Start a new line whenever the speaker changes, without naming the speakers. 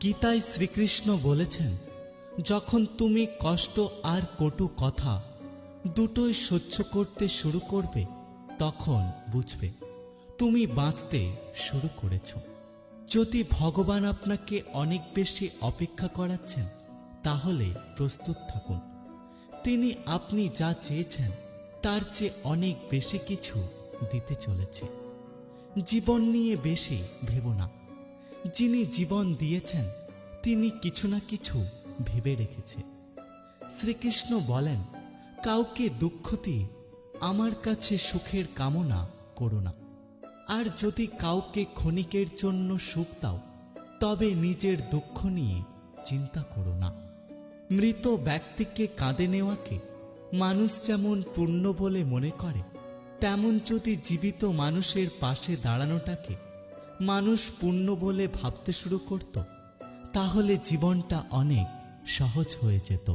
গীতায় শ্রীকৃষ্ণ বলেছেন, যখন তুমি কষ্ট আর কটু কথা দুটোই সহ্য করতে শুরু করবে, তখন বুঝবে তুমি বাঁচতে শুরু করেছ। যদি ভগবান আপনাকে অনেক বেশি অপেক্ষা করাচ্ছেন, তাহলে প্রস্তুত থাকুন। তিনি আপনি যা চেয়েছেন তার চেয়ে অনেক বেশি কিছু দিতে চলেছে। জীবন নিয়ে বেশি ভেবো না। যিনি জীবন দিয়েছেন তিনি কিছু না কিছু ভেবে রেখেছে। শ্রীকৃষ্ণ বলেন, কাউকে দুঃখ দিয়ে আমার কাছে সুখের কামনা করো না। আর যদি কাউকে ক্ষণিকের জন্য সুখ দাও, তবে নিজের দুঃখ নিয়ে চিন্তা করো না। মৃত ব্যক্তিকে কাঁদে নেওয়াকে মানুষ যেমন পুণ্য বলে মনে করে, তেমন যদি জীবিত মানুষের পাশে দাঁড়ানোটাকে মানুষ পুণ্য বলে ভাবতে শুরু করত, তাহলে জীবনটা অনেক সহজ হয়ে যেত।